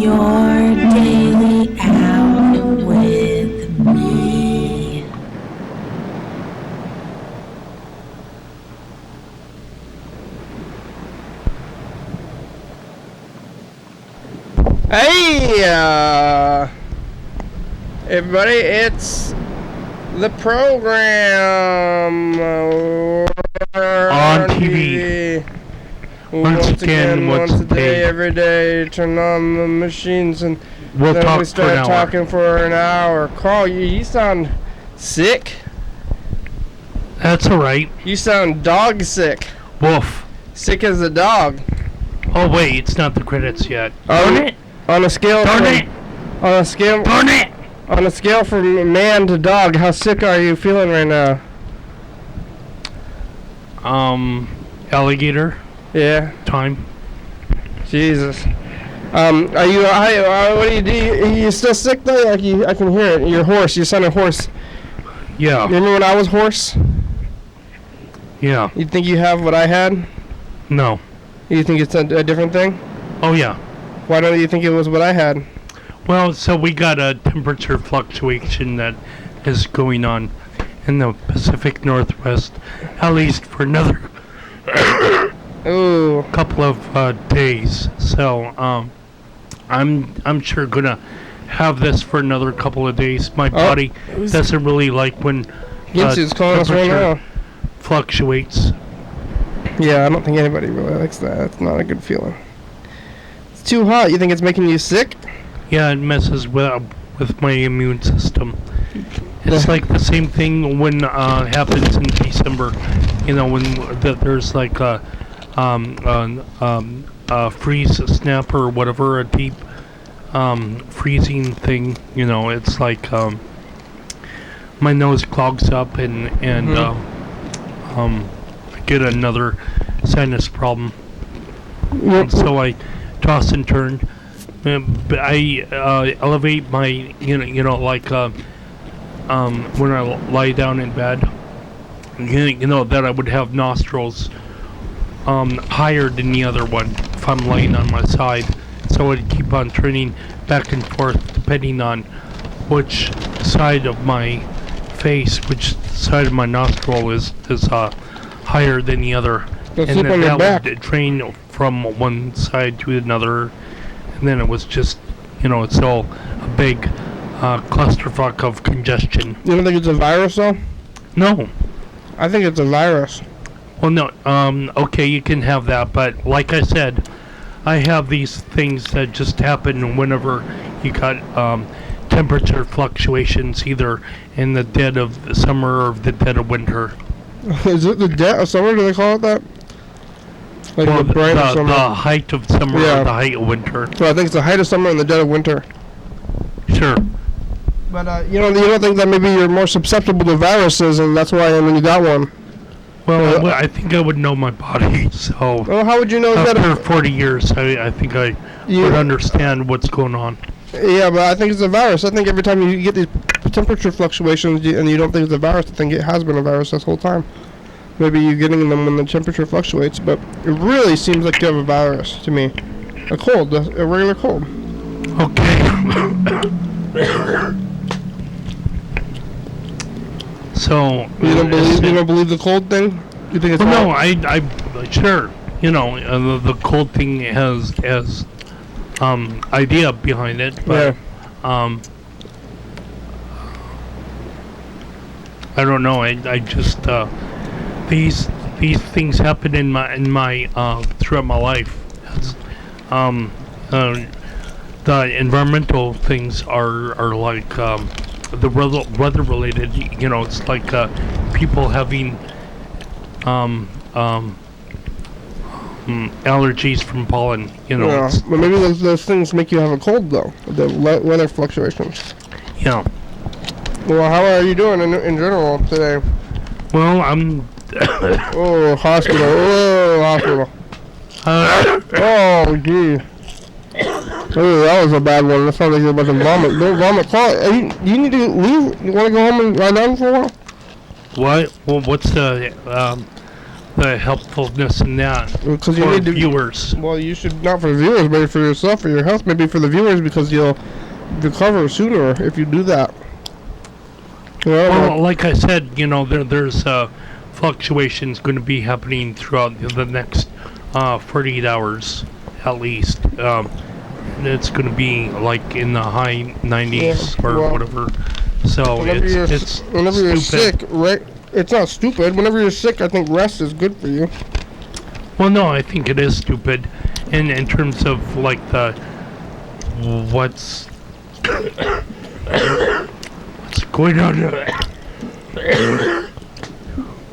Your daily out with me. Hey, everybody, it's the program on TV. Once again, once a day, every day. Turn on the machines and we'll then talk we start for an hour. talking for an hour. Carl, you sound sick. That's alright. You sound dog sick. Woof. Sick as a dog. Oh wait, it's not the credits yet. Darn it! On a scale Darn it! On a scale. Darn it! On a scale from man to dog, how sick are you feeling right now? Alligator Yeah. time. Jesus. Are you? What do you do? You still sick though? Like I can hear it. You're hoarse. You sounded hoarse. Yeah. Remember when I was hoarse? Yeah. You think you have what I had? No. You think it's a different thing? Oh yeah. Why don't you think it was what I had? Well, so we got a temperature fluctuation that is going on in the Pacific Northwest, at least for another Ooh. couple of days. So I'm sure gonna have this for another couple of days. My body doesn't really like when Ginsu's calling us right now. Fluctuates. Yeah, I don't think anybody really likes that. It's not a good feeling. It's too hot. You think it's making you sick? Yeah, it messes with my immune system. It's like the same thing when happens in December. You know, when there's like a freeze snap or whatever, a deep freezing thing. You know, it's like my nose clogs up and I get another sinus problem. And so I toss and turn. I elevate my like when I lie down in bed, that I would have nostrils higher than the other one if I'm laying on my side, so I'd keep on turning back and forth depending on which side of my face, which side of my nostril is higher than the other, and then that would drain from one side to another. And then it was just, it's all a big clusterfuck of congestion. You don't think it's a virus, though? No. I think it's a virus. Well, no. Okay, you can have that, but like I said, I have these things that just happen whenever you got temperature fluctuations, either in the dead of the summer or the dead of winter. Is it the dead of summer? Do they call it that? Like well, the bright of summer. The height of summer or the height of winter. So I think it's the height of summer and the dead of winter. Sure. But you don't think that maybe you're more susceptible to viruses and that's why when you got one? Well, I think I would know my body, so... Well, how would you know that? After 40 years, I think I would understand what's going on. Yeah, but I think it's a virus. I think every time you get these temperature fluctuations and you don't think it's a virus, I think it has been a virus this whole time. Maybe you're getting them when the temperature fluctuates, but it really seems like you have a virus to me. A cold, a regular cold. Okay. So you don't believe the cold thing? You think it's no, I sure. The cold thing has idea behind it, but I don't know. I just these things happen in my throughout my life. The environmental things are like the weather related. It's like people having allergies from pollen. Yeah, but maybe those things make you have a cold though. The weather fluctuations. Yeah. Well, how are you doing in general today? Well, I'm. Oh, hospital. Oh, hospital. Oh, gee. Oh, that was a bad one. That sounds like you're about to vomit. Don't vomit. Call. You need to leave. You want to go home and lie down for a while? What? Well, what's the the helpfulness in that Because you for need to. viewers. Well, you should not for the viewers, maybe for yourself, for your health, maybe for the viewers, because you'll recover sooner if you do that. You know, Well, like I said, there's fluctuations going to be happening throughout the next 48 hours at least. It's going to be like in the high 90s Yeah, or well, whatever. So whenever you're sick, right? It's not stupid. Whenever you're sick, I think rest is good for you. Well, no, I think it is stupid, in terms of like what's going on.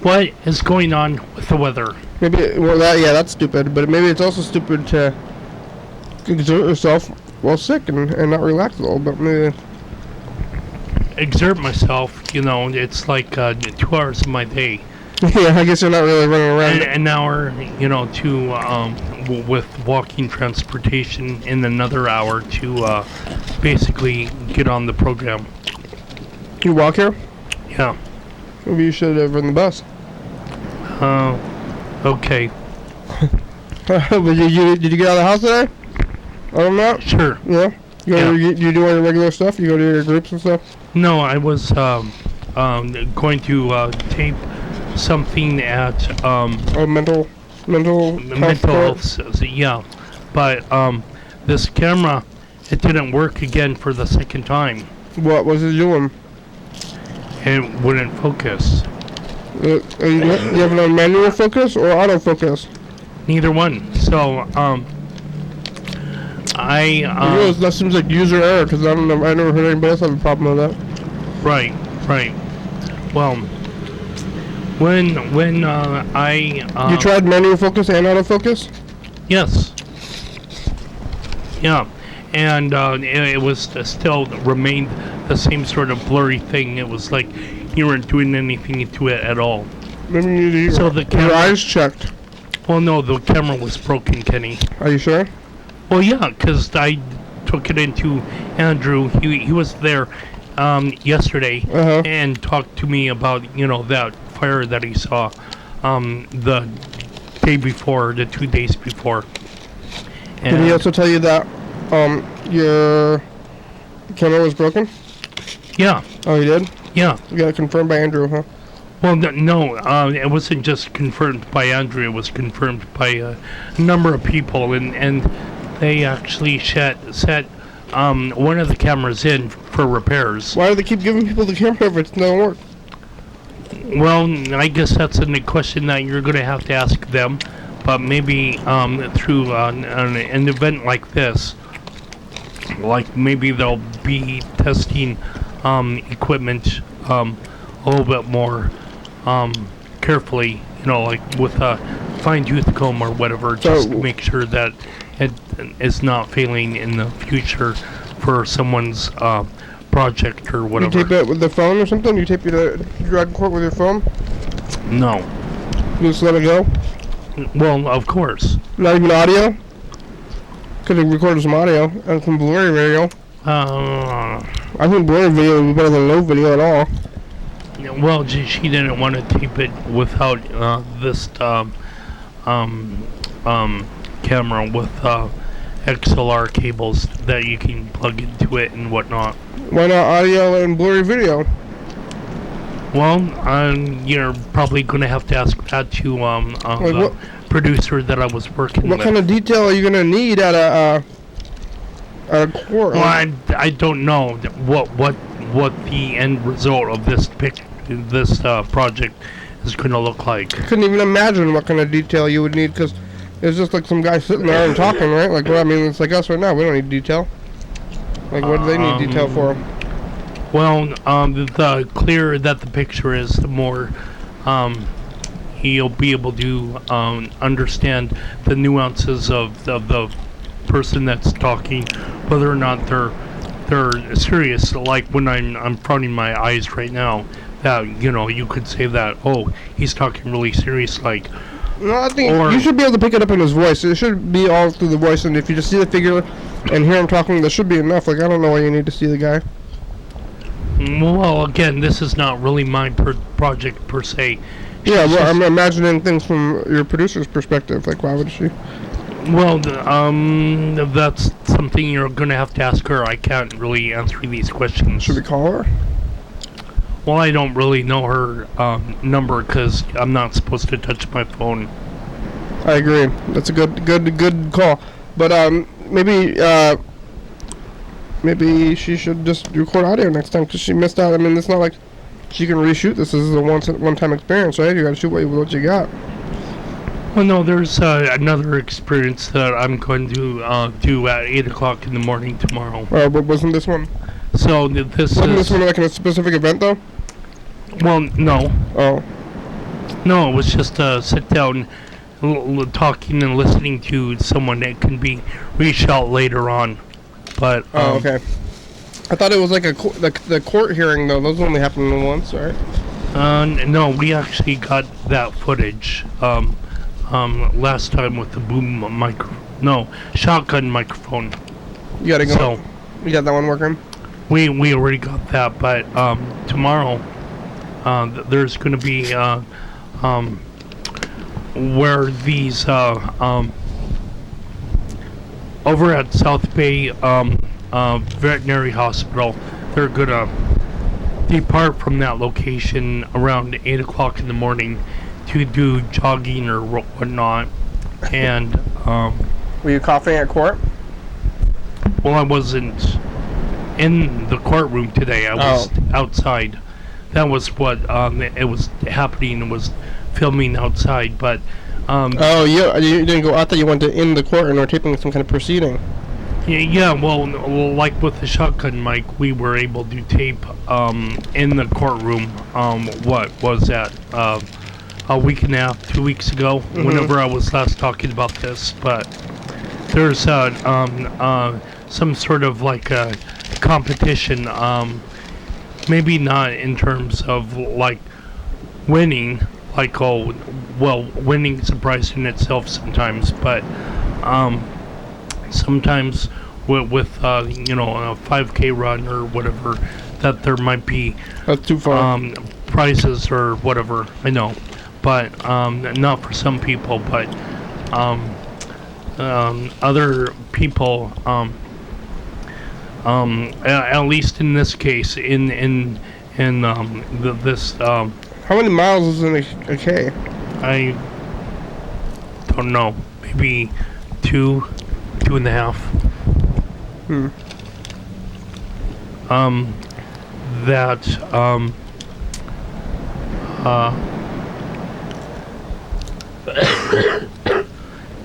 What is going on with the weather? Maybe, that's stupid. But maybe it's also stupid to exert yourself while sick and not relax a little bit. Maybe. Exert myself, it's like 2 hours of my day. Yeah, I guess you're not really running around. An hour, to with walking transportation, and another hour to basically get on the program. You walk here? Yeah. Maybe you should have ridden the bus. Okay. But did you get out of the house today? Other than that? Sure. Yeah? You do all your regular stuff? You go to your groups and stuff? No, I was going to tape something at mental health. Yeah, but this camera, it didn't work again for the second time. What was it doing? It wouldn't focus. You have it on manual focus or autofocus? Neither one. So that seems like user error, because I never heard anybody else have a problem with that. Right. Well, when I you tried manual focus and autofocus? Yes. Yeah, and it was still remained the same sort of blurry thing. It was like you weren't doing anything to it at all. Maybe you need So the your eyes checked. Well, no, the camera was broken, Kenny. Are you sure? Well, yeah, because I took it into Andrew. He was there yesterday and talked to me about that fire that he saw the day before, the 2 days before. And did he also tell you that your camera was broken? Yeah. Oh, he did? Yeah. You got it confirmed by Andrew, huh? Well, no, it wasn't just confirmed by Andrew. It was confirmed by a number of people, and they actually set one of the cameras in for repairs. Why do they keep giving people the camera if it doesn't work? Well, I guess that's a question that you're going to have to ask them, but maybe through an event like this, like maybe they'll be testing equipment a little bit more carefully, like with a fine-tooth comb or whatever, just to make sure that it is not failing in the future for someone's project or whatever. You tape it with the phone or something? You tape your drag court with your phone? No. You just let it go? Well, of course. Not even audio? Could have recorded some audio and some blurry video. I think blurry video would be better than no video at all. Well, she didn't want to tape it without this camera with XLR cables that you can plug into it and whatnot. Why not audio and blurry video? Well, you're probably going to have to ask that to the producer that I was working with. What kind of detail are you going to need at a court? Well, I don't know what the end result of this project is going to look like. I couldn't even imagine what kind of detail you would need, because it's just like some guy sitting there and talking, right? Like, well, I mean, it's like us right now. We don't need detail. Like, what do they need detail for? Well, the clearer that the picture is, the more you'll be able to understand the nuances of the person that's talking, whether or not they're serious. Like when I'm frowning my eyes right now, that you could say that, oh, he's talking really serious, like. No, I think you should be able to pick it up in his voice. It should be all through the voice, and if you just see the figure and hear him talking, that should be enough. Like, I don't know why you need to see the guy. Well, again, this is not really my project per se. Yeah, well, I'm imagining things from your producer's perspective. Like, why would she? Well, that's something you're gonna have to ask her. I can't really answer these questions. Should we call her? Well, I don't really know her number because I'm not supposed to touch my phone. I agree. That's a good call. But maybe she should just record audio next time because she missed out. I mean, it's not like she can reshoot this. This is a one-time experience, right? You gotta shoot what you got. Well, no, there's another experience that I'm going to do at 8 o'clock in the morning tomorrow. But wasn't this one? So wasn't this one like in a specific event though? Well, no. Oh. No, it was just sit down, talking and listening to someone that can be reached out later on. But okay. I thought it was like the court hearing though. Those only happened once, right? No, we actually got that footage last time with the shotgun microphone. You gotta go. So you got that one working? We already got that, but tomorrow there's going to be where these over at South Bay Veterinary Hospital, they're going to depart from that location around 8 o'clock in the morning to do jogging or whatnot. And were you coughing at court? Well, I wasn't in the courtroom today. I was outside. That was what it was happening. It was filming outside, but you didn't go. I thought you went to in the court and were taping some kind of proceeding. Yeah, well, like with the shotgun mic, we were able to tape in the courtroom. What was that? A week and a half, 2 weeks ago, whenever I was last talking about this. But there's some sort of like a competition. Maybe not in terms of like winning, like winning is a prize in itself sometimes, but sometimes with a 5K run or whatever, that there might be that's too far. Prizes or whatever. I know, but not for some people, but other people. At least in this case, in this. How many miles is in a K? I don't know. Maybe 2.5.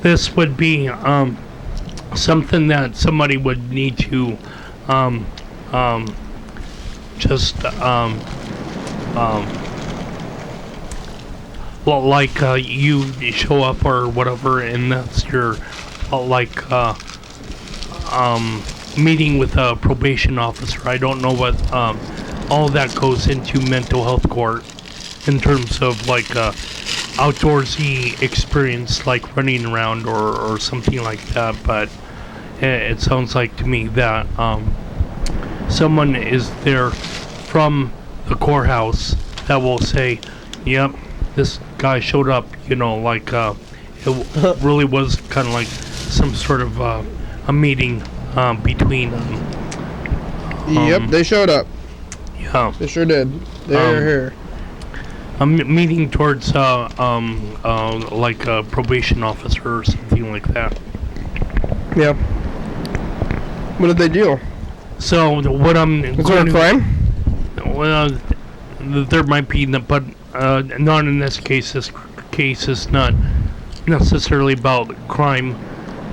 This would be something that somebody would need to you show up or whatever, and that's your meeting with a probation officer. I don't know what all that goes into mental health court in terms of like outdoorsy experience, like running around or something like that, but it sounds like to me that someone is there from the courthouse that will say, yep, this guy showed up, it really was kind of like some sort of a meeting between yep, they showed up. Yeah, they sure did. They're here. A meeting towards like a probation officer or something like that. Yeah. What did they do? So what I'm is there a crime? Well, there might be, but not in this case. This case is not necessarily about crime,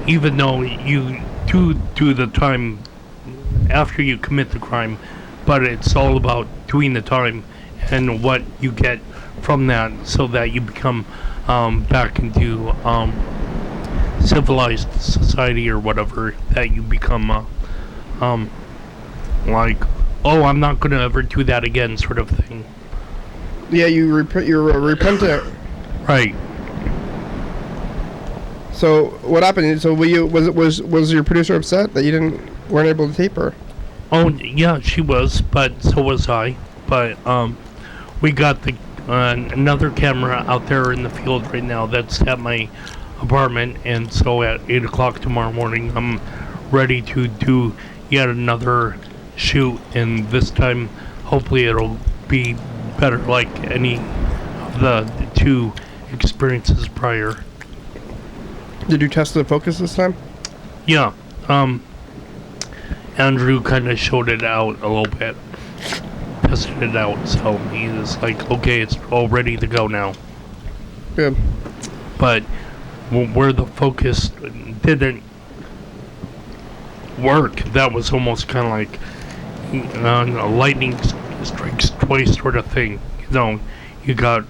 even though you do the time after you commit the crime, but it's all about doing the time and what you get from that, so that you become back into civilized society or whatever, that you become like, oh, I'm not going to ever do that again, sort of thing. Yeah, you're repentant. Right. So what happened? So was your producer upset that you weren't able to tape her? Oh yeah, she was, but so was I. But we got another camera out there in the field right now that's at my apartment, and so at 8 o'clock tomorrow morning I'm ready to do yet another shoot, and this time hopefully it'll be better like any of the two experiences prior. Did you test the focus this time? Yeah, Andrew kind of showed it out a little bit, tested it out, so he was like, okay, it's all ready to go now. Good. But where the focus didn't work, that was almost kind of like a lightning strikes twice sort of thing. You know, you got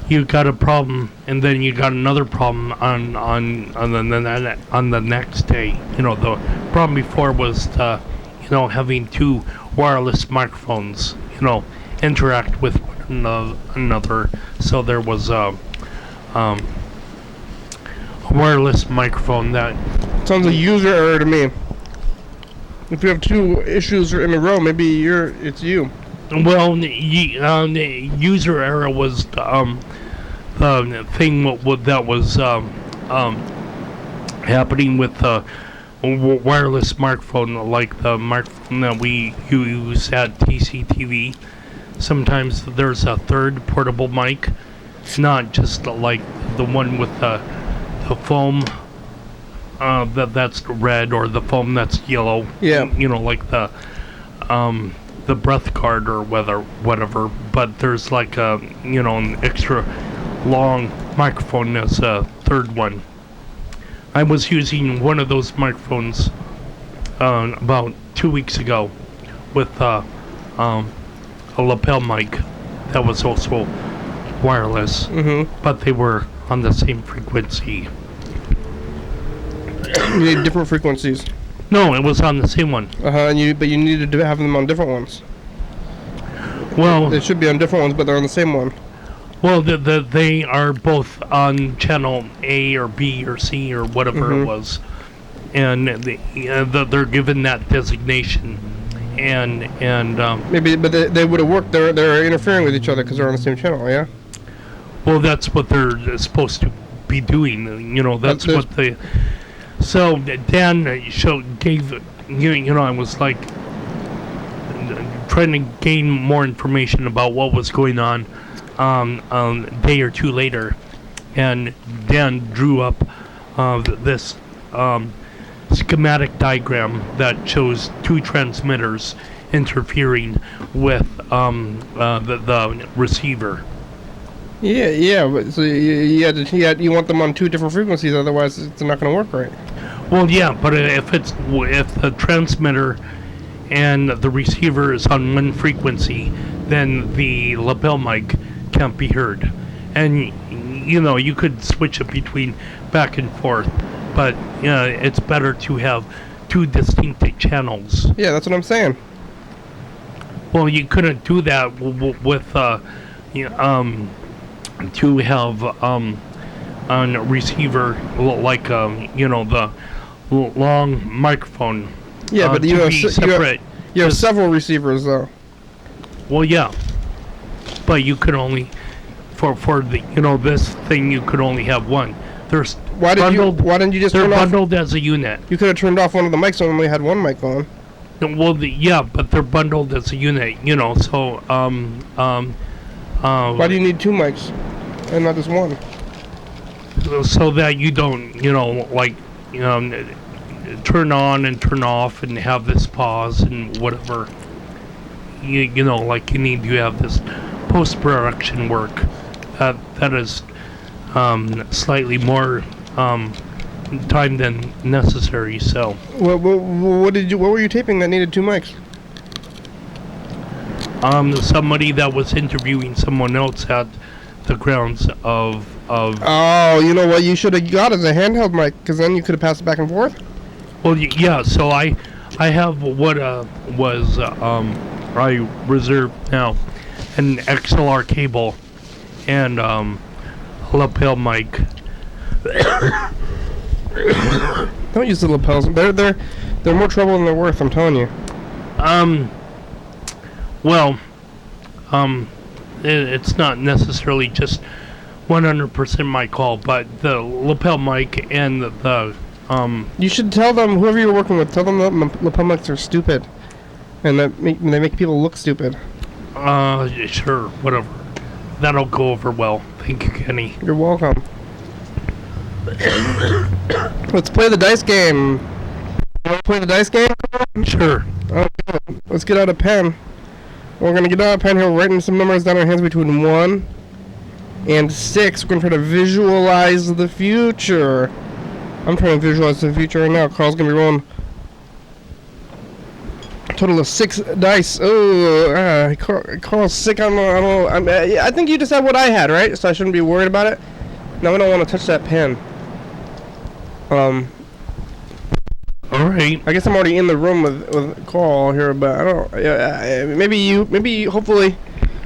you got a problem, and then you got another problem on the next day. You know, the problem before was having two wireless microphones, interact with one another. So there was a wireless microphone that sounds like user error to me. If you have two issues in a row, maybe it's you. Well, the user error was the thing that was happening with the wireless microphone, like the microphone that we use at TCTV. Sometimes there's a third portable mic, not just like the one with the foam that's red, or the foam that's yellow. Yeah. Like the breath guard or whatever. But there's like an extra long microphone as a third one. I was using one of those microphones about 2 weeks ago with a lapel mic that was also wireless, but they were on the same frequency. You need different frequencies. No, it was on the same one. But you needed to have them on different ones. Well, they should be on different ones, but they're on the same one. Well, they are both on channel A or B or C or whatever it was, and they're given that designation, and maybe, but they would have worked. They're interfering with each other because they're on the same channel. Yeah. Well, that's what they're supposed to be doing. That's what they. So Dan gave. I was like trying to gain more information about what was going on. A day or two later, and Dan drew up this schematic diagram that shows two transmitters interfering with the receiver. Yeah. But so you want them on two different frequencies, otherwise it's not going to work right. Well, yeah, but if the transmitter and the receiver is on one frequency, then the lapel mic can't be heard, and you could switch it between back and forth, but it's better to have two distinct channels. Yeah, that's what I'm saying. Well, you couldn't do that with to have a receiver like the long microphone. Yeah, but you have several receivers though. Well, yeah. But you could only, for the this thing, you could only have one. Why didn't you just they're turn off? bundled as a unit. You could have turned off one of the mics and only had one mic on. Well, but they're bundled as a unit. So why do you need two mics and not just one? So that you don't turn on and turn off and have this pause and whatever. You need to have this post-production work that is slightly more time than necessary. So what were you taping that needed two mics? Somebody that was interviewing someone else at the grounds of Oh, you know what you should have got is a handheld mic, because then you could have passed it back and forth. Well, yeah, so I have what was I reserved now an XLR cable and a lapel mic. Don't use the lapels. They're more trouble than they're worth, I'm telling you. Well, it's not necessarily just 100% my call, but the lapel mic and the You should tell them, whoever you're working with, tell them that lapel mics are stupid, and that they make people look stupid. Sure, whatever. That'll go over well. Thank you, Kenny. You're welcome. Let's play the dice game. You want to play the dice game? Sure. Okay. Let's get out a pen. We're going to get out a pen here, writing some numbers down our hands between 1 and 6. We're going to try to visualize the future. I'm trying to visualize the future right now. Carl's going to be rolling a total of 6 dice. Oh, Carl's sick. I think you just had what I had, right? So I shouldn't be worried about it. Now we don't want to touch that pen. All right. I guess I'm already in the room with Carl here, but I don't. Maybe hopefully,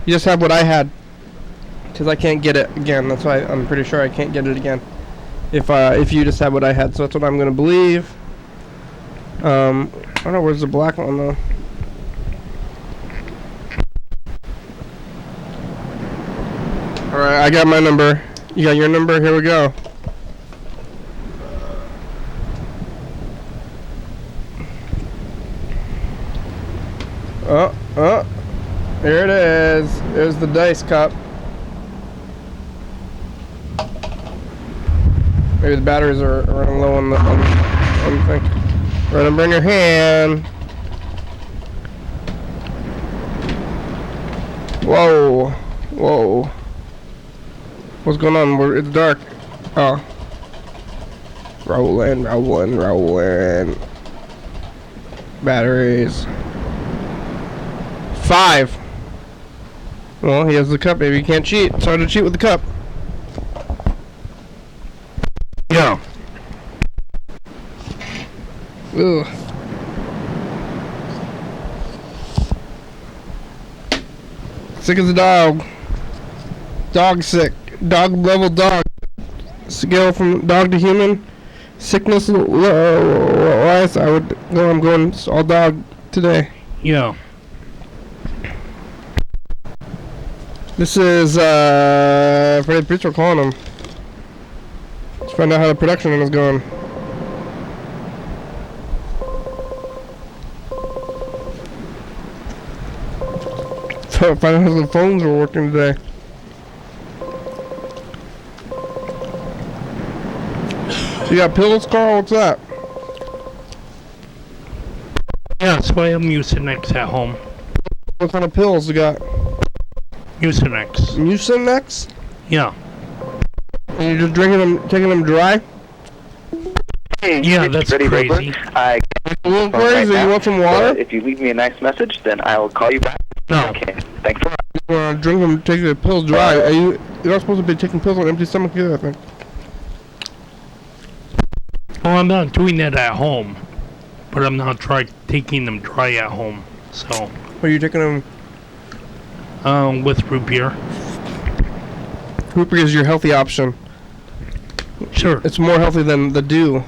you just have what I had, because I can't get it again. That's why I'm pretty sure I can't get it again. If you just have what I had, so that's what I'm gonna believe. I don't know where's the black one though. All right, I got my number. You got your number. Here we go. Oh, there it is. There's the dice cup. Maybe the batteries are running low on the thing. Right, number in your hand. Whoa. What's going on? It's dark. Oh. Rolling. Batteries. 5. Well, he has the cup. Maybe he can't cheat. It's hard to cheat with the cup. Yeah. Ugh. Sick as a dog. Dog sick. Dog level dog. Scale from dog to human. Sickness wise, I'm going all dog today. Yeah. This is Freddie Pritchard calling him. Let's find out how the production is going. So find out how the phones are working today. You got pillows, Carl? What's that? Yeah, so I have Mucinex at home. What kind of pills you got? Mucinex. Mucinex? Yeah. And you're just drinking them, taking them dry? Yeah, that's crazy. I A little crazy. You want some water? If you leave me a nice message, then I'll call you back. No. Okay. Thanks for. You want to drink them, take the pills dry. You're not supposed to be taking pills on an empty stomach either, I think. Well, I'm not doing that at home, but I'm not taking them dry at home. So. Are you taking them? With root beer. Root beer is your healthy option. Sure. It's more healthy than the dew.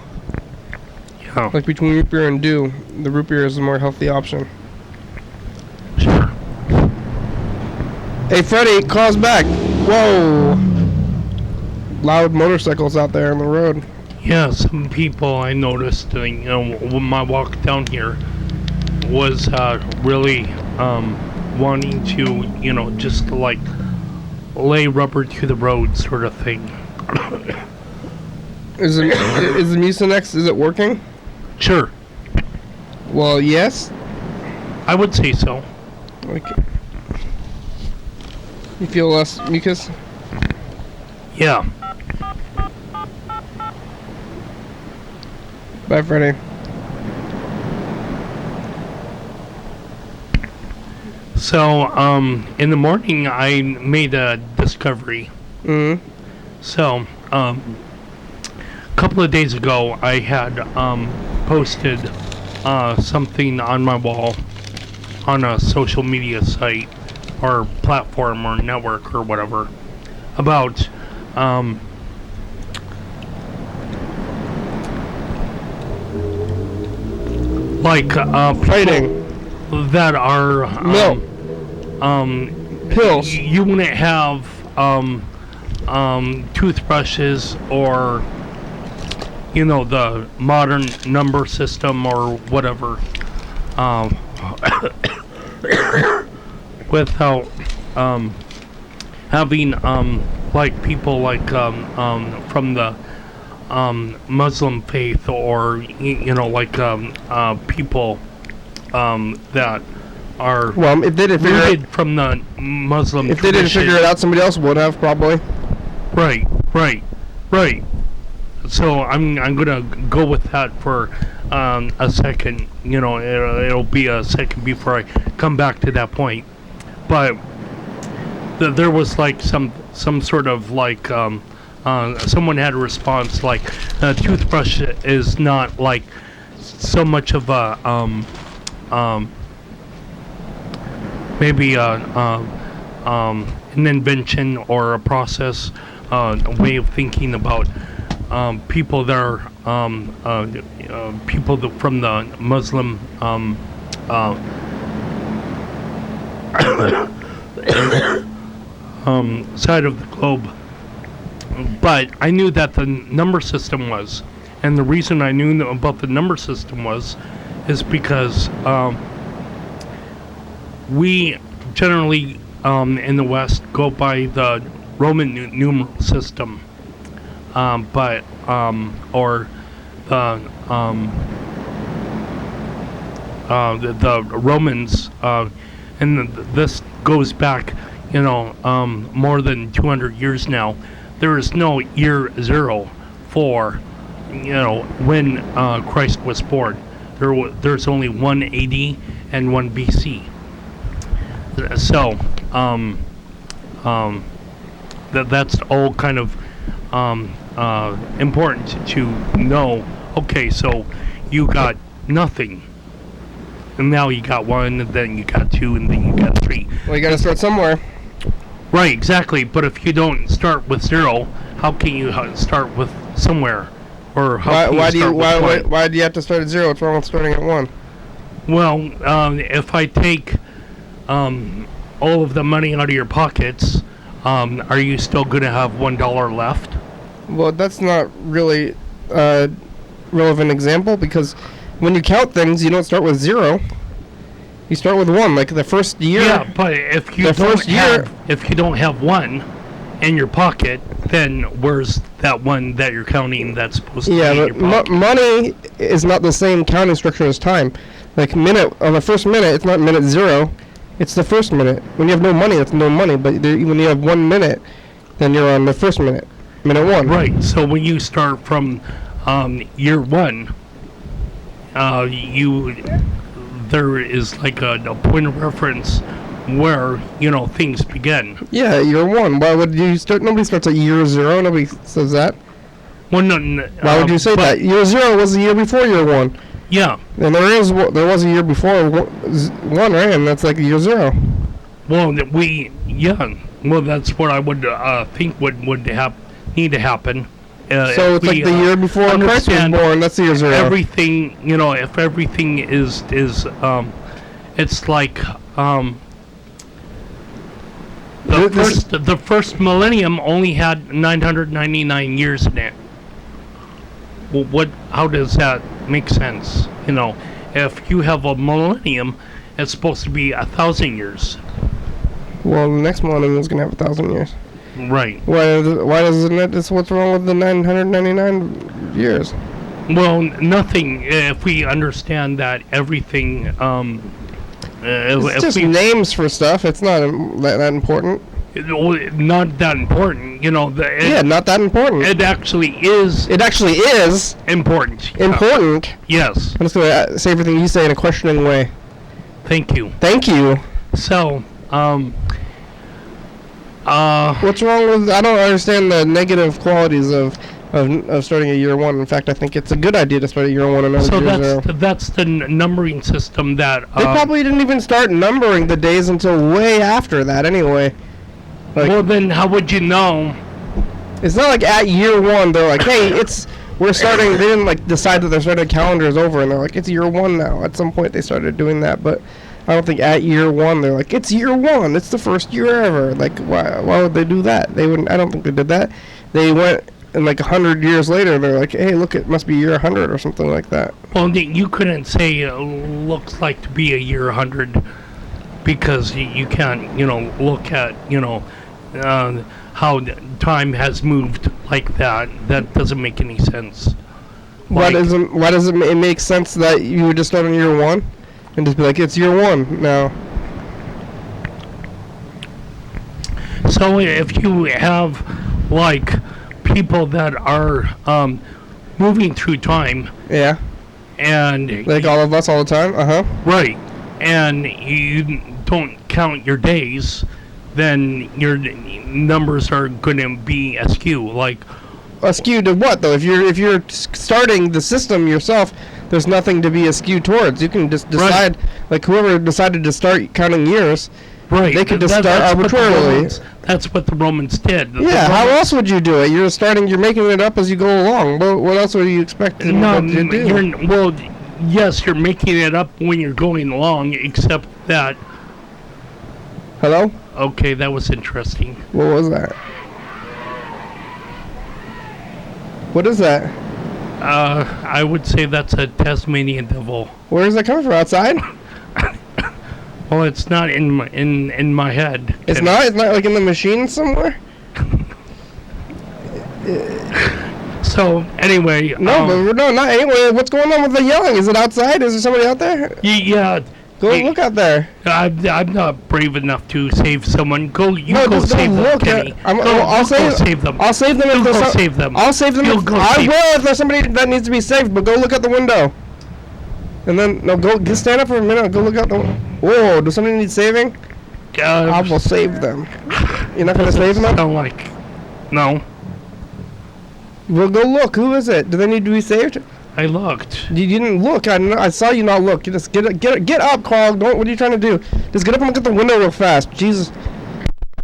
Yeah. Like between root beer and dew, the root beer is the more healthy option. Sure. Hey, Freddie, calls back. Whoa. Loud motorcycles out there on the road. Yeah, some people I noticed, when my walk down here was really wanting to, just like lay rubber to the road sort of thing. Is the Mucinex, is it working? Sure. Well, yes. I would say so. Like, you feel less mucus? Yeah. Bye, Freddie. So, in the morning, I made a discovery. Mm-hmm. So, a couple of days ago, I had posted something on my wall on a social media site or platform or network or whatever about Fighting. that are No. pills. You wouldn't have toothbrushes or the modern number system or whatever without having like people like from the Muslim faith or like people that are Well, if they didn't figure rooted from the Muslim if they didn't tradition. figure it out, somebody else would have probably. Right. So I'm gonna go with that for a second. It'll be a second before I come back to that point. But there was like some sort of like someone had a response like toothbrush is not like so much of a maybe an invention or a process, a way of thinking about people that are people from the Muslim side of the globe. But I knew that the number system was, and the reason I knew about the number system is because we generally in the West go by the Roman numeral system, but or the Romans, and this goes back, more than 200 years now. There is no year zero for, when Christ was born. There's only one AD and one BC. So, that's all kind of important to know. Okay, so you got nothing, and now you got one, and then you got two, and then you got three. Well, you got to start somewhere. Right, exactly. But if you don't start with zero, how can you start with somewhere? Or how can Why you do you start with one? why do you have to start at zero? What's wrong with starting at one? Well, if I take all of the money out of your pockets, are you still going to have $1 left? Well, that's not really a relevant example, because when you count things, you don't start with zero. You start with one, like the first year. Yeah, but if you don't have one in your pocket, then where's that one that you're counting that's supposed to be in your but pocket? money is not the same counting structure as time. Like minute, on the first minute, it's not minute zero. It's the first minute. When you have no money, that's no money. But when you have 1 minute, then you're on the first minute. Minute one. Right. So when you start from year one, there is like a point of reference where things begin. Yeah, year one. Why would you start? Nobody starts at year zero. Nobody says that. Well, no, Why would you say that? Year zero was the year before year one. Yeah. And there was a year before one, right? And that's like year zero. Well, Well, that's what I would think would need to happen. So it's like the year before Christ was born. That's the year zero. Everything, if everything is it's like the first millennium only had 999 years in it. Well, how does that make sense? If you have a millennium, it's supposed to be 1,000 years. Well, the next millennium is gonna have 1,000 years. Right. Why doesn't it? That's what's wrong with the 999 years. Well, nothing. If we understand that everything, It's just names for stuff. It's not that important. not that important. Not that important. It actually is. It actually is important. important. Yes. I'm just gonna say everything you say in a questioning way. Thank you. Thank you. So, What's wrong with? I don't understand the negative qualities of starting at year one. In fact, I think it's a good idea to start at year one and not so year zero. that's the numbering system that. They probably didn't even start numbering the days until way after that. Anyway. Well, then how would you know? It's not like at year one they're like, hey, we're starting. They didn't decide that their starting calendar is over, and they're like, it's year one now. At some point they started doing that, but I don't think at year 1 they're like, it's year 1, it's the first year ever. Like, why would they do that? They wouldn't. I don't think they did that. They went, and like 100 years later, they're like, hey, look, it must be year 100 or something like that. Well, you couldn't say looks like to be a year 100 because you can't, look at, how time has moved like that. That doesn't make any sense. Why doesn't it make sense that you would just start on year 1 and just be like, it's year 1 now? So if you have like people that are moving through time, Yeah. and Like all of us all the time? right, and you don't count your days, then your numbers are going to be askew. Like, Askew to what, though? If you're starting the system yourself, there's nothing to be askew towards. You can just decide, like whoever decided to start counting years, right, they could just start that's arbitrarily. That's what the Romans did. Yeah, how else would you do it? You're making it up as you go along. What else would you expect to do? Well, yes, you're making it up when you're going along, except that... Hello? Okay, that was interesting. What was that? What is that? I would say that's a Tasmanian devil. Where is that coming from? Outside? Well, it's not in my head. It's not? It's not like in the machine somewhere? So, anyway... No, not anyway. What's going on with the yelling? Is it outside? Is there somebody out there? Yeah. Go look out there. I'm not brave enough to save someone. Go save them, Kenny. I'll save them. I'll save them if there's save them. I'll save them. I will if there's somebody that needs to be saved. But go look out the window. And then just stand up for a minute. And go look out the. Whoa! Does somebody need saving? I will save them. You're not gonna save them? Sound like no. Well, go look. Who is it? Do they need to be saved? I looked. You didn't look. I saw you not look. You just get up, Carl. What are you trying to do? Just get up and look at the window real fast. Jesus.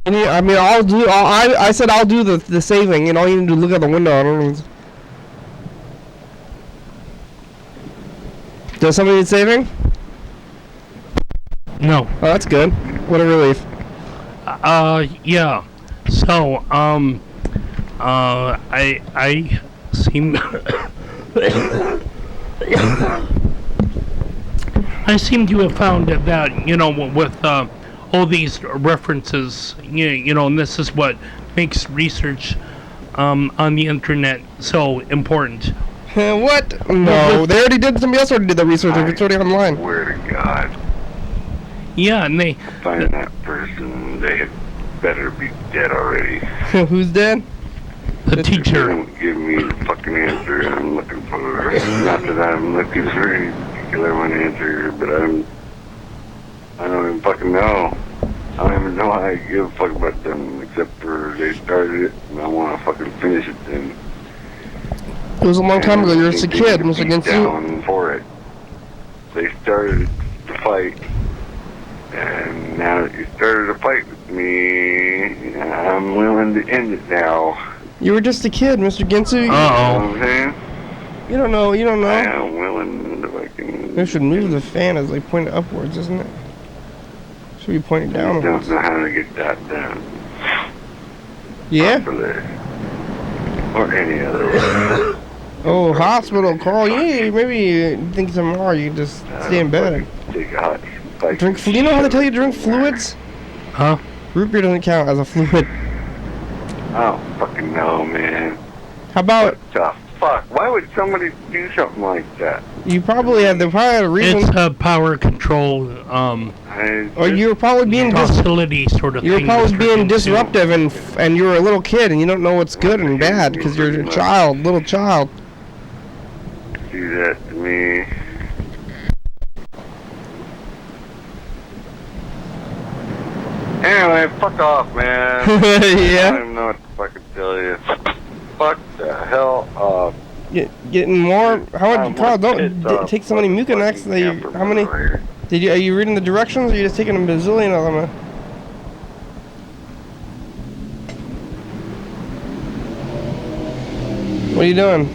I mean, I said I'll do the saving, and all you need to do is look out the window. I don't know. Does somebody need saving? No. Oh, that's good. What a relief. Yeah. So, I seem I seem to have found that, with all these references, and this is what makes research on the internet so important. What? No, they already did. Somebody else already did the research. It's already online. Swear to God. Yeah, and they Find that person. They had better be dead already. Who's dead? the teacher. Don't give me the fucking answer I'm looking for. Not that I'm looking for any particular one answer, but I don't even fucking know. I don't even know how I give a fuck about them, except for they started it, and I want to fucking finish it then. It was a long time ago. You're just a kid, Mr. Ginsu. Down for it. They started the fight, and now that you started a fight with me, I'm willing to end it now. You were just a kid, Mr. Ginsu. You know what I'm saying? You don't know. You don't know. I am willing to fucking... They should move the fan as they point it upwards, isn't it? Should be pointing I downwards. don't know how to get that done. Yeah? Properly. Or any other way. Oh, hospital, Carl. Yeah, maybe you think tomorrow you can just stay in bed. Take a hot spike. Drink. You know how they tell you to drink fluids? Huh? Root beer doesn't count as a fluid. I don't fucking know, man. How about What the fuck? Why would somebody do something like that? they probably had a reason. It's a power control, Or you were probably being hostility sort of you were thing. probably Mr. being Ginsu. disruptive and you're a little kid and you don't know what's good and bad because you're a child, little child. Do that to me. Anyway, fuck off, man. I don't Yeah. even know what to fucking tell you. Fuck the hell up. Getting more. How I'm much? Carl, don't pissed off take so many fucking Mucinex. That you, camper how many? over here. Are you reading the directions or are you just taking a bazillion of them? What are you doing?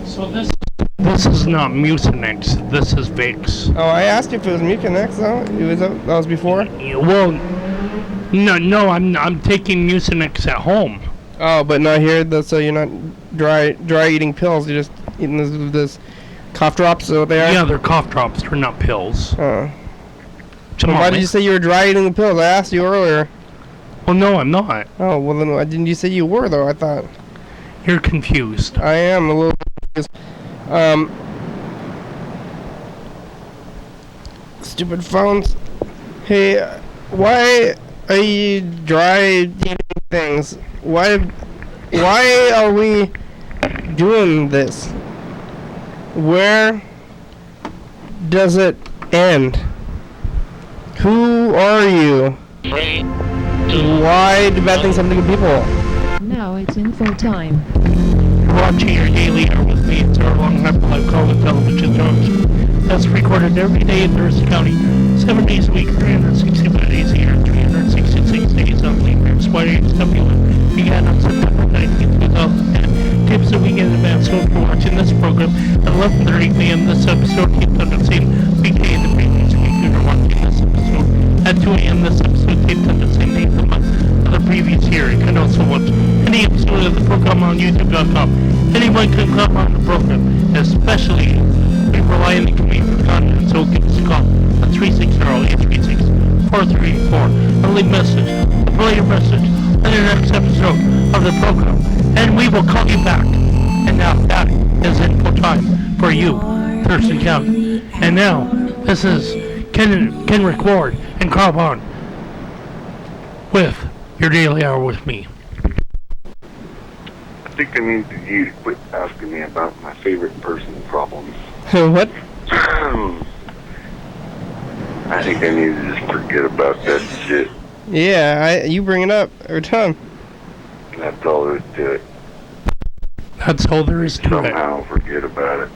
So this is This is not Mucinex. This is Vicks. Oh, I asked you if it was Mucinex, though. That was before? Well, no, I'm taking Mucinex at home. Oh, but not here. So you're not dry eating pills. You're just eating this cough drops. Is that what they are? Yeah, they're cough drops. They're not pills. Oh. Come on, Why did you say you were dry eating the pills? I asked you earlier. Well, no, I'm not. Oh, well then why didn't you say you were, though? I thought. You're confused. I am a little confused. Stupid phones. Hey, why are you dry eating things? Why are we doing this? Where does it end? Who are you? Why do bad things happen to good people? Now it's info time. You're watching your daily hour with me. It's our long live call and television shows. That's recorded every day in Thurston County, 7 days a week, 365 days a year, 366 days on the year. YDHWM began on September 19, 2010. Tips a week in advance. So if you're watching this program at 11:30 p.m., this episode taped on the same weekday in the previous week. If you're watching this episode at 2 a.m., this episode taped on the same day of the month of the previous year. You can also watch any episode of the program on YouTube.com. Anyone can come on the program, especially we rely on the community for content, so give us a call at 360-836-4384 and leave a message, or play your message on the next episode of the program, and we will call you back. And now that is info time for you, Thurston County. And now, this is Kenrick Ward and Carl Bond with your daily hour with me. I think I need you to quit asking me about my favorite person problems. What? I think I need to just forget about that shit. Yeah, you bring it up every time. That's all there is to it. That's all there is to it. Somehow forget about it.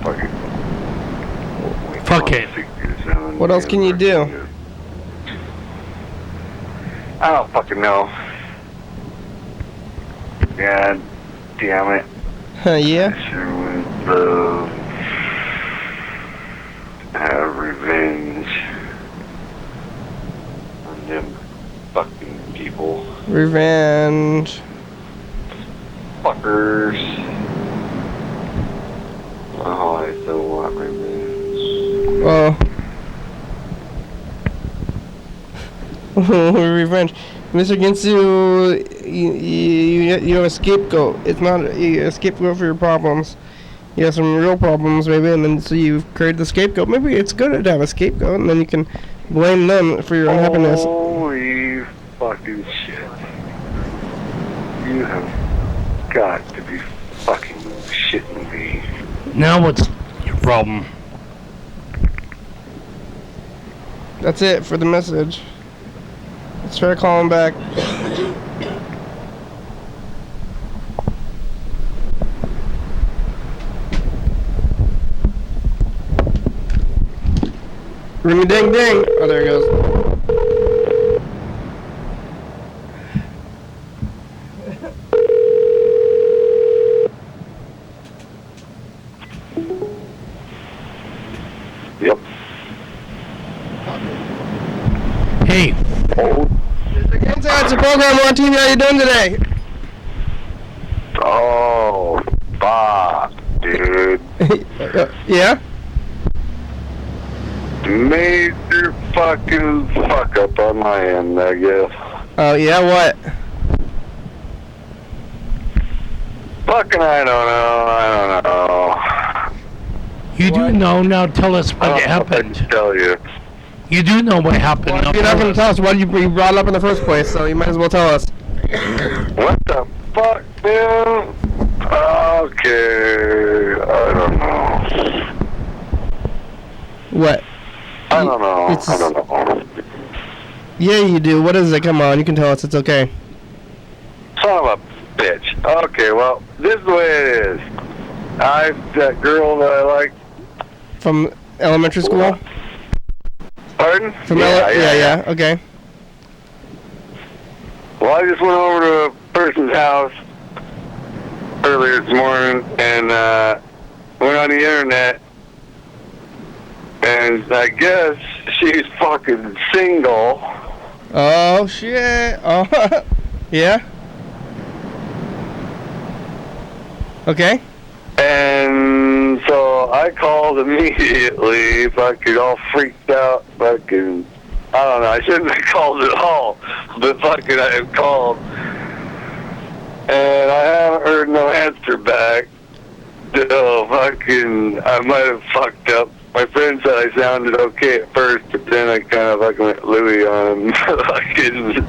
Fuck it. Fuck it. What else can you do? I don't fucking know. God damn it. Yeah? I sure would love to have revenge on them fucking people. Revenge. Fuckers. Oh, I so want revenge. Revenge. Mr. Ginsu, you have a scapegoat. It's not a scapegoat for your problems. You have some real problems, maybe, and then so you've created the scapegoat. Maybe it's good to have a scapegoat, and then you can blame them for your unhappiness. Holy fucking shit. You have got to be fucking shitting me. Now what's your problem? That's it for the message. Let's try calling back. Ring a ding ding. Oh, there it goes. Yep. Hey, Mr. Ginsu, it's a program. We're on TV. How you doing today? Oh, fuck, dude. Yeah? Major fucking fuck up on my end, I guess. Oh, yeah, what? Fucking I don't know. you do know. Now tell us I what don't know if I happened. can tell you. You do know what happened. Well, Now if you're not tell going to tell us, why did you brought it up in the first place? So you might as well tell us. What the fuck, man? Okay, I don't know. What? I don't know. It's- I don't know. Yeah, you do. What is it? Come on, you can tell us. It's okay. Son of a bitch. Okay, well, this is the way it is. That girl that I like. From elementary school? Pardon? From yeah. Okay. Well, I just went over to a person's house earlier this morning and went on the internet, and I guess she's fucking single. Oh shit! Oh, yeah. Okay. And so I called immediately, fucking all freaked out, fucking, I don't know, I shouldn't have called at all, but fucking I have called. And I haven't heard no answer back. So fucking, I might have fucked up. My friend said I sounded okay at first, but then I kind of fucking went Louie on him. Fucking,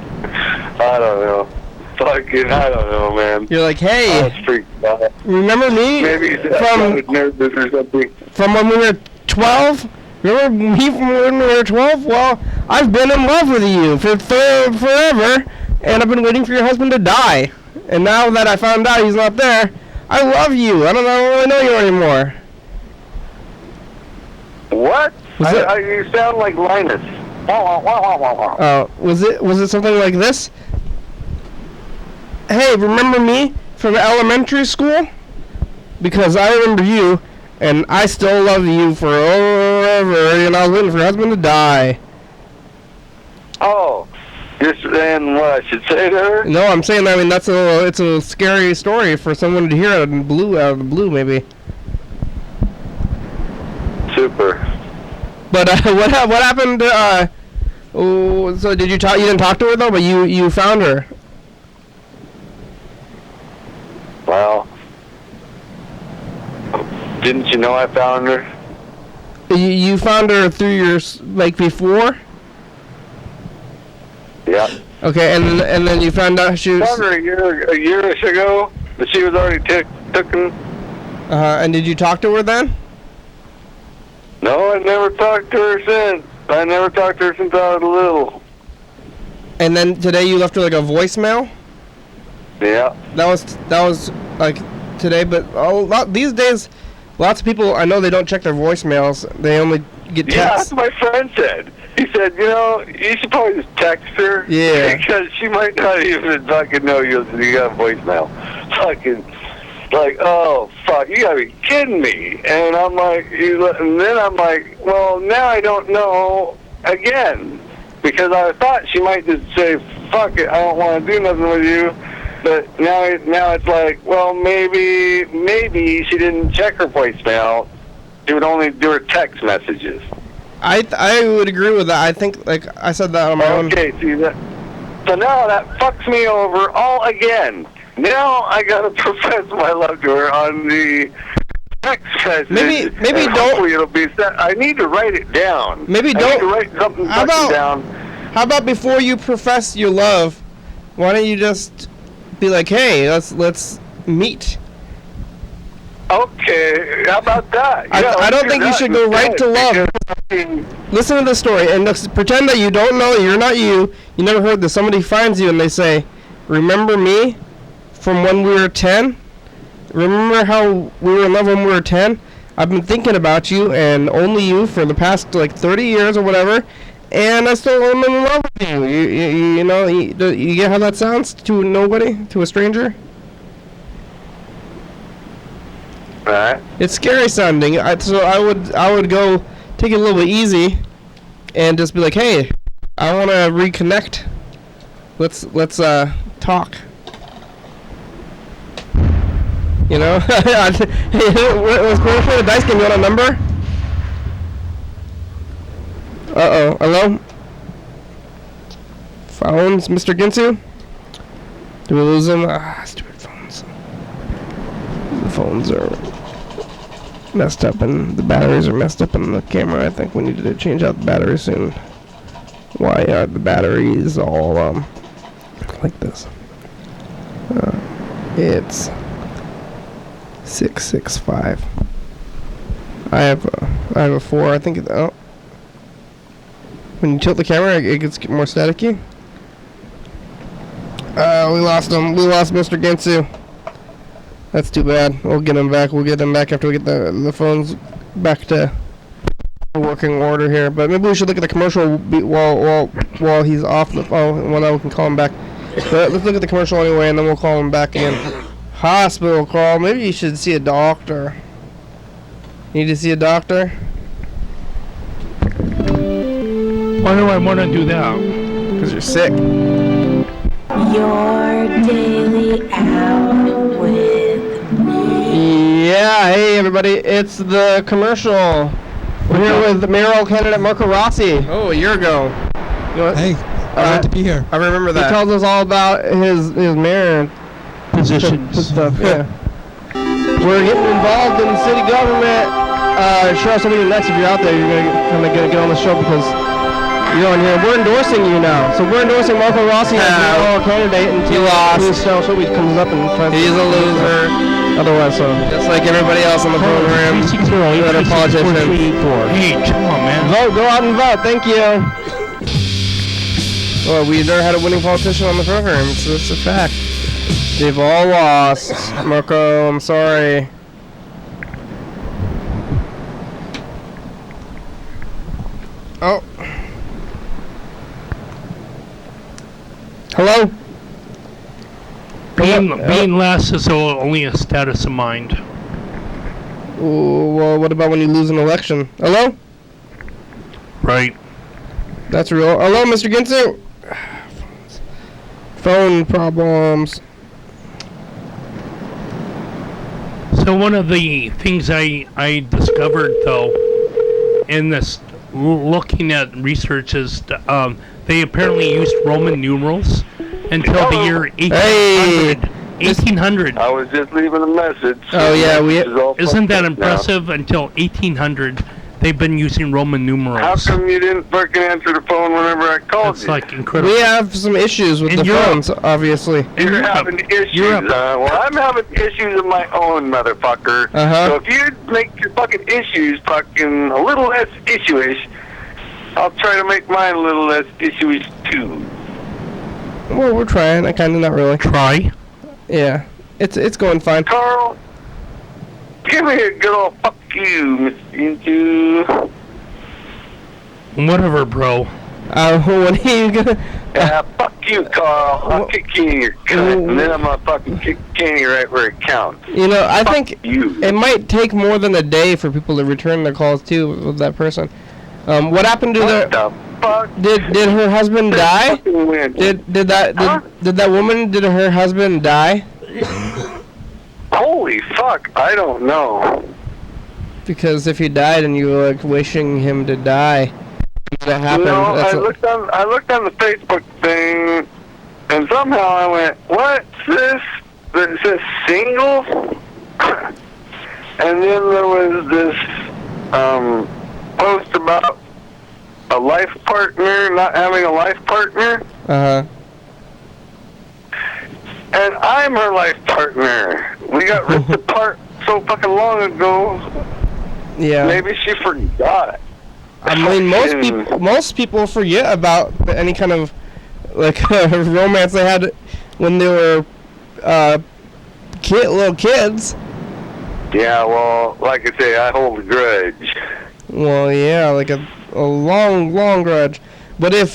I don't know. Fucking, I don't know, man. You're like, I hey, was freaked out. remember me Maybe I sounded nervous or something. from when we were 12? Remember me from when we were 12? Well, I've been in love with you for forever, and I've been waiting for your husband to die. And now that I found out he's not there, I love you. I don't really know you anymore. What? Was it- You sound like Linus. Was it something like this? Hey, remember me from elementary school? Because I remember you, and I still love you forever, and I was waiting for your husband to die. Oh, you're saying what I should say to her? No, I'm saying, I mean, it's a scary story for someone to hear out of the blue, maybe. Super. But what happened? So did you talk? You didn't talk to her though, but you found her. Well, didn't you know I found her? You found her through your before. Yeah. Okay, and then you found out she was. Found her a year ago, but she was already taken. And did you talk to her then? No, I never talked to her since. I never talked to her since I was little. And then today you left her like a voicemail. Yeah. That was like today, but these days, lots of people I know they don't check their voicemails. They only get texts. Yeah, that's what my friend said. He said, you should probably just text her. Yeah. Because she might not even fucking know you got a voicemail. Fucking, like, oh, fuck, you gotta be kidding me. And I'm like, and then I'm like, well, now I don't know again. Because I thought she might just say, fuck it, I don't want to do nothing with you. But now it's like, well, maybe she didn't check her voicemail. She would only do her text messages. I would agree with that. I think, like I said that on my own. Okay, see that. So now that fucks me over all again. Now I gotta profess my love to her on the text message. Maybe and don't. Hopefully it'll be set. I need to write it down. Maybe I don't. need to write something How about- down. How about before you profess your love, why don't you just be like, hey, let's meet. Okay, how about that? I don't think you should go right to love. Listen to the story and just pretend that you don't know, you're not you never heard this. Somebody finds you and they say, remember me from when we were 10? Remember how we were in love when we were 10? I've been thinking about you and only you for the past like 30 years or whatever, and I still am in love with you. You know, you get how that sounds to nobody, to a stranger? Right. It's scary sounding. So I would go take it a little bit easy, and just be like, hey, I want to reconnect. Let's talk. You know, hey, was Commissioner the Dice game? You want a number? Hello. Phones, Mr. Ginsu. Do we lose him? Stupid phones. The phones are messed up and the batteries are messed up in the camera. I think we need to change out the battery soon. Why are the batteries all like this? It's 665. I have a 4. I think when you tilt the camera it gets more staticky. We lost him. We lost Mr. Ginsu. That's too bad. We'll get him back. We'll get him back after we get the phones back to working order here. But maybe we should look at the commercial while he's off the phone. Well, now we can call him back. But let's look at the commercial anyway, and then we'll call him back again. Hospital, Carl. Maybe you should see a doctor. Need to see a doctor? Why do I want to do that? Because you're sick. Your daily out with me. Yeah, hey everybody, it's the commercial. We're here with mayoral candidate Marco Rossi. Oh, a year ago. You know, Hey, glad to be here. I remember that. He tells us all about his mayor Positions. stuff. Yeah. We're getting involved in city government. Show us something next. If you're out there, you're gonna get on the show because you're on here. We're endorsing you now. So we're endorsing Marco Rossi as mayoral candidate until his show comes up and tries. He's a loser. Otherwise, so just like everybody else on the program, that are politicians. Hey, come on, man. Vote. Go out and vote. Thank you. Well, we never had a winning politician on the program. It's a fact. They've all lost. Marco, I'm sorry. Oh. Hello? Being last is only a status of mind. Ooh, well, what about when you lose an election? Hello? Right. That's real. Hello, Mr. Ginsu? Phone problems. So one of the things I discovered, though, in this looking at research is they apparently used Roman numerals until the year 1800. 1800. I was just leaving a message. Oh, yeah, Isn't that impressive? Until 1800, they've been using Roman numerals. How come you didn't fucking answer the phone whenever I called That's you? like incredible. We have some issues with In the Europe. phones, obviously. You're having issues, well, I'm having issues of my own, motherfucker. Uh-huh. So if you make your fucking issues fucking a little less issue-ish, I'll try to make mine a little less issue-ish, too. Well, we're trying. I kind of not really. Try. Yeah. It's going fine. Carl, give me a good old fuck you, Miss Ginsu. Whatever, bro. When are you gonna... Yeah, fuck you, Carl. I'll kick you in your cunt, and then I'm gonna fucking kick Kenny right where it counts. You know, I think you. it might take more than a day for people to return their calls, too, with that person. What happened to What the fuck? Did her husband die? Fucking win. Did that woman, did her husband die? Holy fuck, I don't know. Because if he died and you were like wishing him to die, that happened. You know, That's I looked on the Facebook thing, and somehow I went, what's this? It says single? And then there was this post about a life partner, not having a life partner. Uh-huh. And I'm her life partner. We got ripped apart so fucking long ago. Yeah. Maybe she forgot. I mean, most people forget about any kind of like romance they had when they were little kids. Yeah, well, like I say, I hold a grudge. Well, yeah, like a long grudge. But if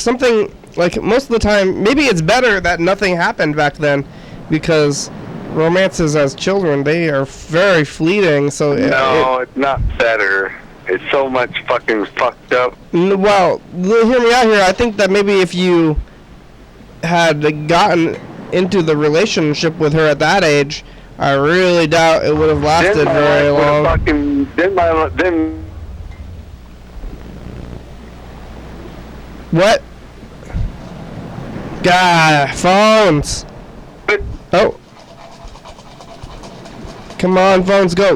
something, like, most of the time, maybe it's better that nothing happened back then, because romances as children, they are very fleeting. So No, it's not better. It's so much fucking fucked up. Well, hear me out here. I think that maybe if you had gotten into the relationship with her at that age, I really doubt it would have lasted very long. What? God, phones. Oh. Come on, phones, go.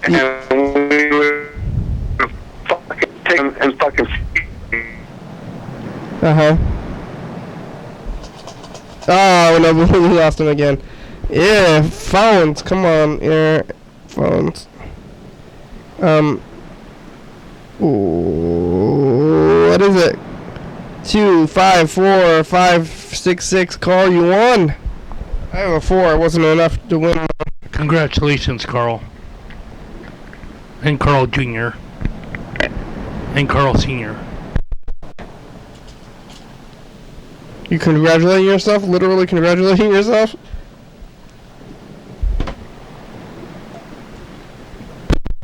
And we would fucking take them and fucking... Uh-huh. Oh, no, we lost him again. Yeah, phones, come on, yeah, phones. Ooh, what is it? 254-566, call you won. I have a 4, it wasn't enough to win. Congratulations, Carl. And Carl Jr. And Carl Sr. You congratulating yourself? Literally congratulating yourself?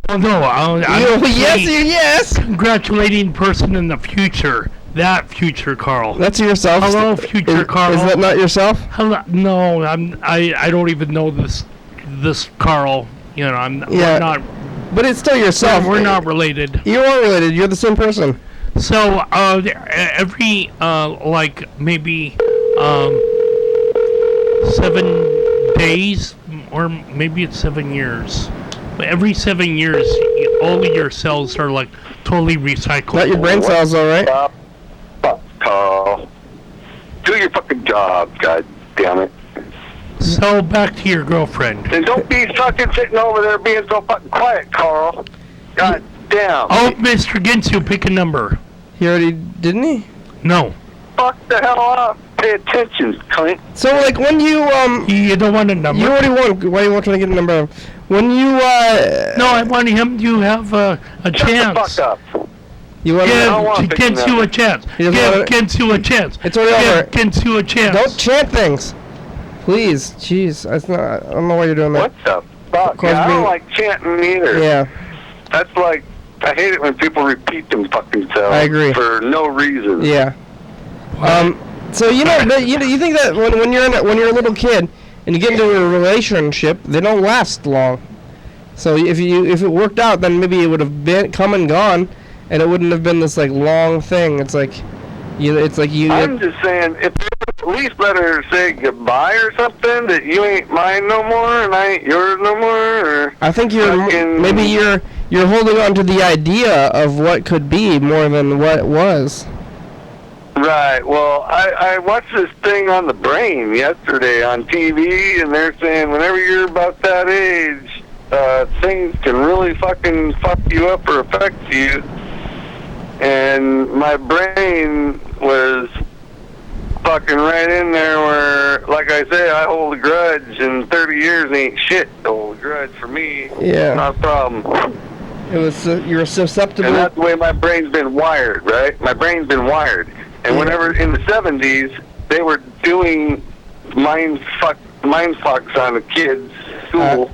Oh no, I'm Yes. congratulating person in the future. That future Carl. That's yourself. Hello, future Carl. Is that not yourself? Hello, no, I don't even know this Carl. You know, we're not. But it's still yourself. We're not related. You are related. You're the same person. So every like maybe 7 days, or maybe it's 7 years. But every 7 years, all of your cells are like totally recycled. Not your brain cells, all right. Fuck, Carl. Do your fucking job, god damn it. So back to your girlfriend. And don't be fucking sitting over there being so fucking quiet, Carl. God damn. Oh, Mr. Ginsu, pick a number. He already didn't he? No. Fuck the hell up. Pay attention, cunt. So like when you You don't want a number? you already won. Why are you trying to get a number? When you No, I want him to have a Shut chance. the fuck up. you want I don't want Give to pick a Ginsu number. a chance. He Give doesn't want it. Ginsu a chance. It's already over. Give Ginsu a chance. don't chant things, please. Jeez, that's not. I don't know why you're doing that. What the fuck? Cause Yeah, I me- don't like chanting either. Yeah, That's like, I hate it when people repeat them fucking selves. I agree. For no reason. yeah. So you know, but you think that when you're when you're a little kid and you get into a relationship, they don't last long. So if it worked out, then maybe it would have been come and gone, and it wouldn't have been this like long thing. It's like you. I'm just saying, if they at least better say goodbye or something, that you ain't mine no more and I ain't yours no more. Or I think fucking- maybe you're holding on to the idea of what could be more than what was. Right. Well, I watched this thing on the brain yesterday on TV, and they're saying whenever you're about that age, things can really fucking fuck you up or affect you. And my brain was fucking right in there where, like I say, I hold a grudge, and 30 years ain't shit to hold a grudge for me. Yeah. Not a problem. It was you're susceptible. And that's the way my brain's been wired, right? My brain's been wired. And whenever in the 70s, they were doing mind fucks on the kids' school.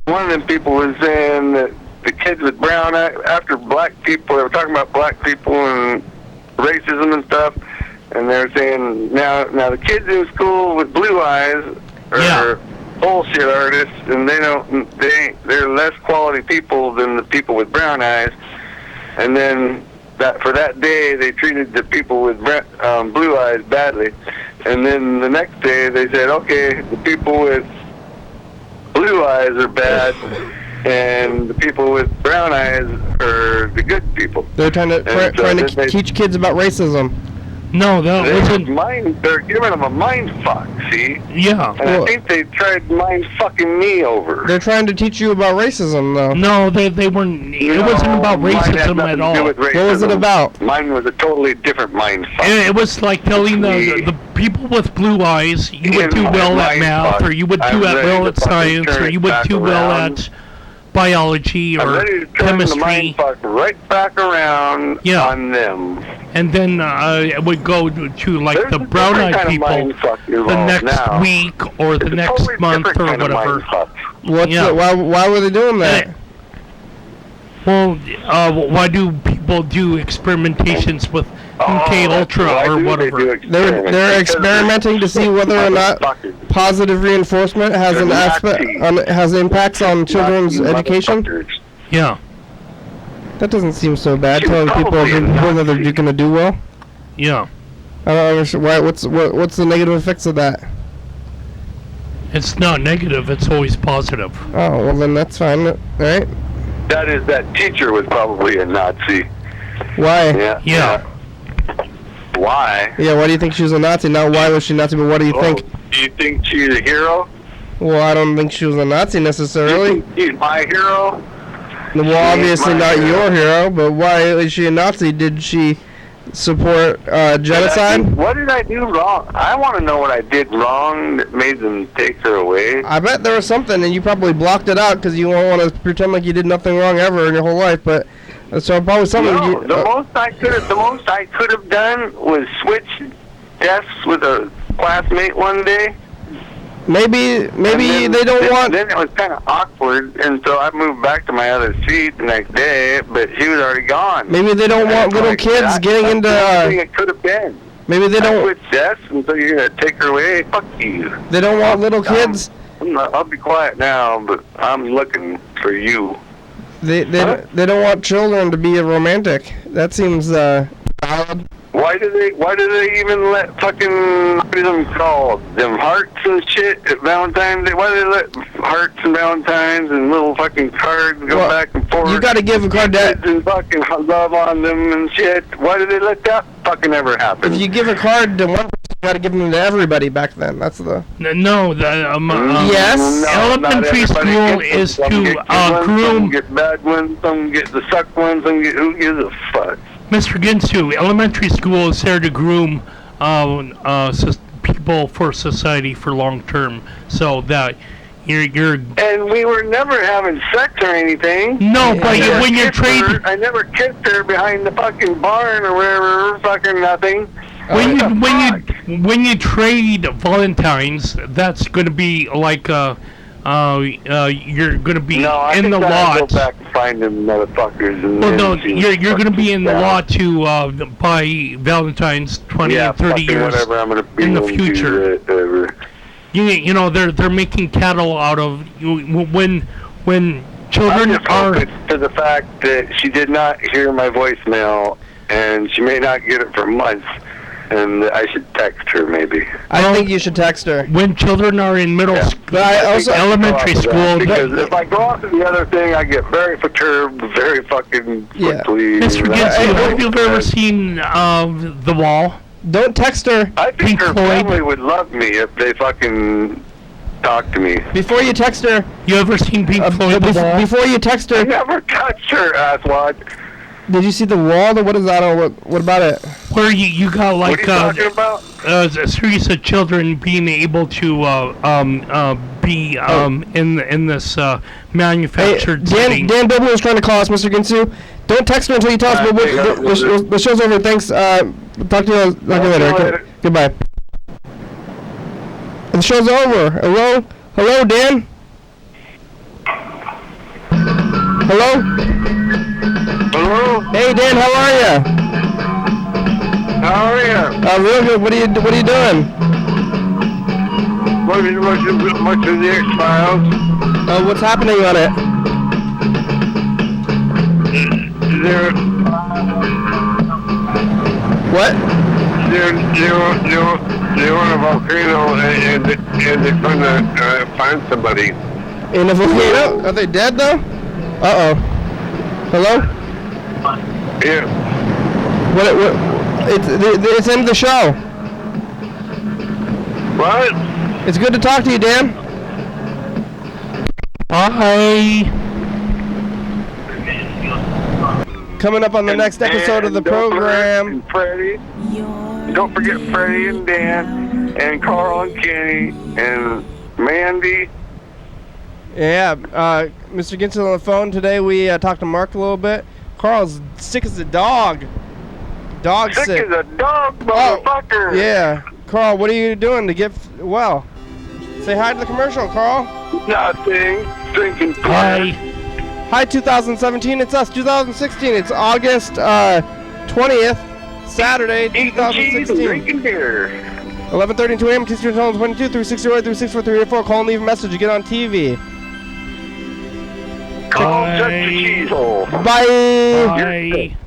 One of them people was saying that the kids with brown eyes, after black people, they were talking about black people and racism and stuff, and they were saying now the kids in school with blue eyes are bullshit artists, and they're less quality people than the people with brown eyes. And then for that day, they treated the people with blue eyes badly. And then the next day, they said, okay, the people with blue eyes are bad, and the people with brown eyes are the good people. They're trying to teach kids about racism. No, that wasn't. They're giving them a mind fuck, see? Yeah. And I think they tried mind fucking me over. They're trying to teach you about racism, though. No, they weren't. It wasn't about mine had racism nothing at to all. do with What was it racism. about? Mine was a totally different mind fuck. It was like telling the people with blue eyes you would do well at math, or you would do well at science, or you would do well at biology I'm or ready to turn the chemistry. mind fuck right back around on them. And then it would go to like There's the a brown-eyed different kind of people mind fuck the involved next now. week or the It's a next totally month different or kind of whatever. mind fuck. Why were they doing that? Well, why do people do experimentations with MK Ultra or whatever? They're experimenting to see whether or not positive reinforcement has an has impacts on children's education. Yeah. That doesn't seem so bad. Telling people whether they're going to do well. Yeah. I don't understand why. What's the negative effects of that? It's not negative. It's always positive. Oh well, then that's fine, right? That teacher was probably a Nazi. Why? Yeah. Why? Yeah. Why do you think she was a Nazi? Not why was she a Nazi, but what do you think? Do you think she's a hero? Well, I don't think she was a Nazi necessarily. She's my hero? Well, obviously not your hero, but why is she a Nazi? Did she support genocide? What did I do wrong? I want to know what I did wrong that made them take her away. I bet there was something, and you probably blocked it out because you don't want to pretend like you did nothing wrong ever in your whole life. But so probably something. No, the most I could have done was switch desks with a classmate one day, Maybe Then they don't want. Then it was kind of awkward, and so I moved back to my other seat the next day, but she was already gone. Maybe they don't want little Like, kids getting into. the only thing it could have been. Maybe they I don't. quit Jess, and so you're gonna take her away? Fuck you. They don't want little kids. I'll be quiet now, but I'm looking for you. They don't want children to be a romantic. That seems valid. Why do they even let fucking, what are them called? Them hearts and shit at Valentine's Day? Why do they let hearts and Valentine's and little fucking cards go Well, back and forth? You gotta give a card Kids that. and fucking love on them and shit. Why did they let that fucking ever happen? If you give a card to one person, you gotta give them to everybody back then. That's the. No, Yes. No, not elementary everybody school gets them. is Some to get good ones, groom. Some get bad ones, some get the suck ones, some get, who gives a fuck? Mr. Ginsu, elementary school is there to groom people for society for long term, so that you're. And we were never having sex or anything. No, but I when you're never kissed her. trading. I never kissed her behind the fucking barn or wherever, fucking nothing. When you trade Valentines, that's going to be like you're going to be No, I in think the I lot. go back and find them motherfuckers. And Well, no, then see you're going to be in the yeah. lot to buy Valentines 20 yeah, and 30 fucking years whatever I'm gonna be in the able to, future. whatever. You know they're making cattle out of when I'm children just are. hoping to the fact that she did not hear my voicemail, and she may not get it for months, and I should text her maybe. I think you should text her. When children are in middle Yeah. school, But I also elementary Go off of that, school, because if I go off to the other thing, I get very perturbed very fucking Yeah. quickly. Mr. And Ginsu, I- have you ever seen The Wall? don't text her I think Pink her Floyd? family would love me if they fucking talk to me. before you text her. You ever seen Pink Floyd The Wall? Before you text I her, never touched her, asswad. did you see The Wall? Or what is that? Or what about it? Where you got What are like you talking about? a series of children being able to be in this Hey, manufactured setting. Dan Bilbo was trying to call us, Mr. Ginsu. Don't text her until you tell us. But the show's over. Thanks. Talk to you later. you later. Goodbye. The show's over. Hello, Dan. Hello. Hello? Hey, Dan. How are you? How are you? Real good. What are you doing? Watching the X-Files. What's happening on it? They're What? they're on a volcano and they're trying to find somebody. In a volcano? Are they dead though? Uh-oh. Hello? Yeah. What? It's the end of the show. What? It's good to talk to you, Dan. Bye. Coming up on the next episode of the program. Don't forget Freddie and Dan and Carl and Kenny and Mandy. Yeah, Mr. Ginsu on the phone today. We talked to Mark a little bit. Carl's sick as a dog. Dog's sick. Sick as a dog, motherfucker. Yeah. Carl, what are you doing to get well? Say hi to the commercial, Carl. Nothing. Drinking Bye. Hi, 2017. It's us, 2016. It's August 20th, Saturday, Eating cheese and 2016. drinking beer. 11:32 a.m. Keystone Tone 22 360 364 384. Call and leave a message. You get on TV. Call Bye. Chuck the Cheese Hole. Bye. Bye.